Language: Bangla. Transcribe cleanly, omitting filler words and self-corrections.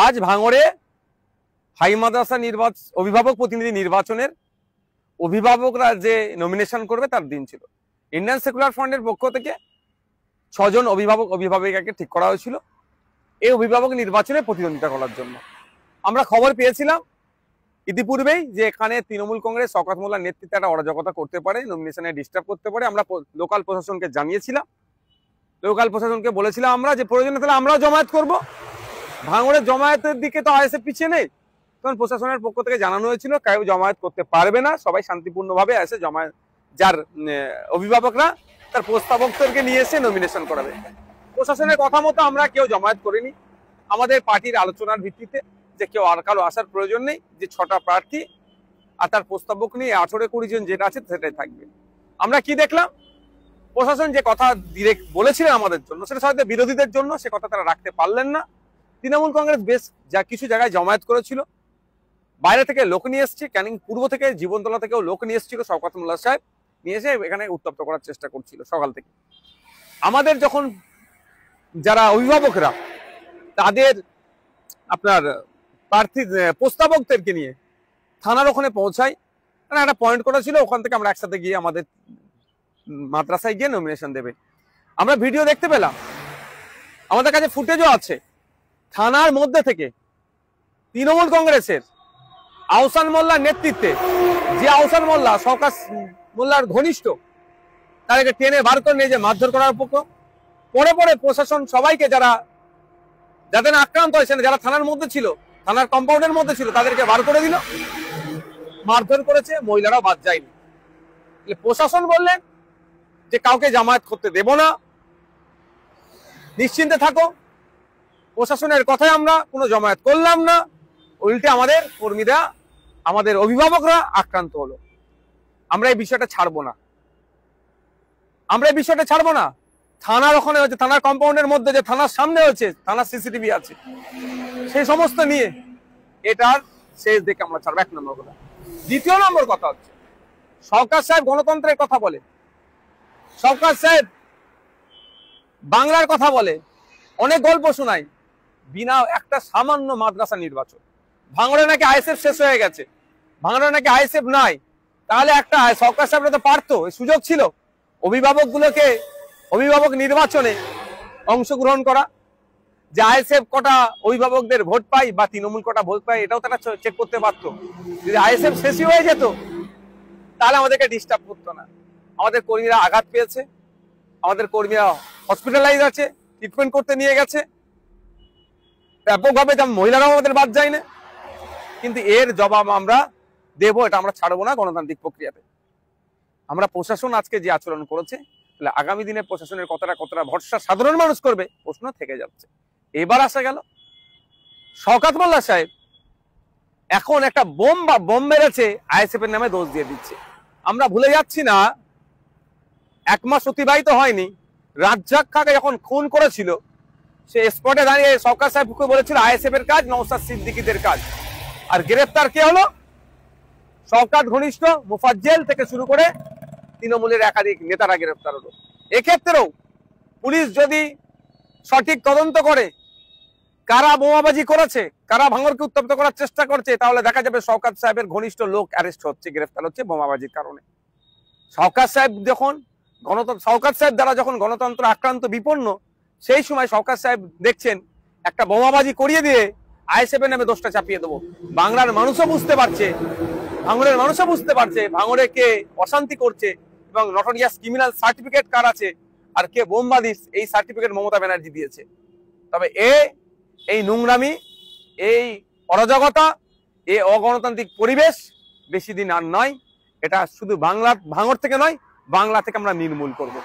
আজ ভাঙড়ে হাই মাদ্রাসা অভিভাবক প্রতিনিধি নির্বাচনের অভিভাবকরা যে নমিনেশন করবে তার দিন ছিল। ইন্ডিয়ান সেকুলার ফ্রন্টের পক্ষ থেকে 6 জন অভিভাবিকাকে ঠিক করা হয়েছিল এই অভিভাবক নির্বাচনে প্রতিদ্বন্দ্বিতা করার জন্য। আমরা খবর পেয়েছিলাম ইতিপূর্বেই যে এখানে তৃণমূল কংগ্রেস শওকত মোল্লার নেতৃত্বে একটা অরাজকতা করতে পারে, নমিনেশনে ডিস্টার্ব করতে পারে। আমরা লোকাল প্রশাসনকে জানিয়েছিলাম, লোকাল প্রশাসনকে বলেছিলাম আমরা যে প্রয়োজনে তাহলে আমরাও জমায়েত করব। ভাঙড়ের জমায়েতের দিকে তো আইএসএফ পিছিয়ে নেই, তখন প্রশাসনের পক্ষ থেকে জানানো হয়েছিল কেউ জমায়েত করতে পারবে না, সবাই শান্তিপূর্ণভাবে এসে জমায়েত, যার অভিভাবকরা তার প্রস্তাবকদেরকে নিয়ে এসে নমিনেশন করাবে। প্রশাসনের কথা মতো আমরা কেউ জমায়েত করিনি। আমাদের পার্টির আলোচনার ভিত্তিতে যে কেউ আর কারো আসার প্রয়োজন নেই, যে 6টা প্রার্থী আর তার প্রস্তাবক নিয়ে 18-20 জন যেটা আছে সেটাই থাকবে। আমরা কি দেখলাম, প্রশাসন যে কথা ডিরেক্ট বলেছিলেন আমাদের জন্য, সেটা হয়তো বিরোধীদের জন্য সে কথা তারা রাখতে পারলেন না। তৃণমূল কংগ্রেস বেশ কিছু জায়গায় জমায়েত করেছিল, বাইরে থেকে লোক নিয়ে এসছে, ক্যানিং পূর্ব থেকে জীবনতলা থেকেও লোক নিয়ে এসেছিল, শওকত মোল্লা সাহেব নিয়ে এসে এখানে উত্তপ্ত করার চেষ্টা করছিল সকাল থেকে। আমাদের যখন যারা অভিভাবকরা তাদের আপনার প্রার্থী প্রস্তাবকদেরকে নিয়ে থানার ওখানে পৌঁছায়, একটা পয়েন্ট করা ছিল, ওখান থেকে আমরা একসাথে গিয়ে আমাদের মাদ্রাসায় গিয়ে নমিনেশন দেবে। আমরা ভিডিও দেখতে পেলাম, আমাদের কাছে ফুটেজও আছে। থানার মধ্যে থেকে তৃণমূল কংগ্রেসের আহসান মোল্লার নেতৃত্বে, যে আহসান মোল্লা শওকত মোল্লার ঘনিষ্ঠ, তাদেরকে টেনে বার করে নিয়ে যে মারধর করার পরে প্রশাসন সবাইকে যাদের আক্রান্ত হয়েছে, যারা থানার মধ্যে ছিল, থানার কম্পাউন্ডের মধ্যে ছিল, তাদেরকে বার করে দিল, মারধর করেছে, মহিলারাও বাদ যায়নি। প্রশাসন বললেন যে কাউকে জামায়াত করতে দেব না, নিশ্চিন্তে থাকো। প্রশাসনের কথায় আমরা কোনো জমায়েত করলাম না, উল্টে আমাদের কর্মীরা, আমাদের অভিভাবকরা আক্রান্ত হলো। আমরা এই বিষয়টা ছাড়বো না, আমরা এই বিষয়টা ছাড়বো না। থানার ওখানে হচ্ছে, থানার কম্পাউন্ডের মধ্যে যে থানার সামনে হচ্ছে, থানার সিসিটিভি আছে, সেই সমস্ত নিয়ে এটার শেষ দেখে আমরা ছাড়বো, 1 নম্বর কথা। 2 নম্বর কথা হচ্ছে, শওকত সাহেব গণতন্ত্রের কথা বলে, শওকত সাহেব বাংলার কথা বলে, অনেক গল্প শোনায়, বিনা একটা সামান্য মাদ্রাসা নির্বাচন। ভাঙড়ে নাকি আইএসএফ শেষ হয়ে গেছে, ভাঙড়ে নাকি আইএসএফ নাই, তাহলে একটা শওকত সাহেবরা তো পারতো, সুযোগ ছিল অভিভাবক নির্বাচনে অংশগ্রহণ করা, যে আইএসএফ কটা অভিভাবকদের ভোট পাই বা তৃণমূল কটা ভোট পাই, এটাও তারা চেক করতে পারতো। যদি আইএসএফ শেষই হয়ে যেত তাহলে আমাদেরকে ডিস্টার্ব করতো না। আমাদের কর্মীরা আঘাত পেয়েছে, আমাদের কর্মীরা হসপিটালাইজ আছে, ট্রিটমেন্ট করতে নিয়ে গেছে ব্যাপকভাবে, যেমন মহিলারাও আমাদের বাদ যায় না। কিন্তু এর জবাব আমরা দেবো, এটা আমরা ছাড়বো না গণতান্ত্রিক প্রক্রিয়াতে। আমরা প্রশাসন আজকে যে আচরণ করেছে, তাহলে আগামী দিনে প্রশাসনের কতটা ভরসা সাধারণ মানুষ করবে, প্রশ্ন থেকে যাচ্ছে। এবার আসা গেল শওকত মোল্লা সাহেব এখন একটা বোম মেরেছে, আইএসএফ এর নামে দোষ দিয়ে দিচ্ছে। আমরা ভুলে যাচ্ছি না, 1 মাস অতিবাহিত হয়নি, রাজ্জাক খাকে যখন খুন করেছিল, সে স্পটে দাঁড়িয়ে শওকত সাহেবকে বলেছিল আইএসএফ এর কাজ, নওশাদ সিদ্দিকীদের কাজ। আর গ্রেফতার কে হলো? শওকত ঘনিষ্ঠ মুফাজ্জল থেকে শুরু করে তৃণমূলের একাধিক নেতারা গ্রেফতার হলো। এক্ষেত্রেও পুলিশ যদি সঠিক তদন্ত করে কারা বোমাবাজি করেছে, কারা ভাঙড়কে উত্তপ্ত করার চেষ্টা করছে, তাহলে দেখা যাবে শওকত সাহেবের ঘনিষ্ঠ লোক অ্যারেস্ট হচ্ছে, গ্রেফতার হচ্ছে বোমাবাজির কারণে। শওকত সাহেব দ্বারা যখন গণতন্ত্র আক্রান্ত বিপন্ন, সেই সময় শওকত সাহেব দেখছেন একটা বোমাবাজি করিয়ে দিয়ে আইএসএফ এর নামে দোষটা চাপিয়ে দেবো। বাংলার মানুষও বুঝতে পারছে, ভাঙড়ের মানুষও বুঝতে পারছে ভাঙড়ে কে অশান্তি করছে এবং নটোরিয়াস ক্রিমিনাল সার্টিফিকেট কার আছে আর কে বোমবাদী, এই সার্টিফিকেট মমতা ব্যানার্জি দিয়েছে। তবে এই নোংরামি, এই অরাজকতা, এই অগণতান্ত্রিক পরিবেশ বেশি দিন আর নয়। এটা শুধু ভাঙড় থেকে নয়, বাংলা থেকে আমরা নির্মূল করব।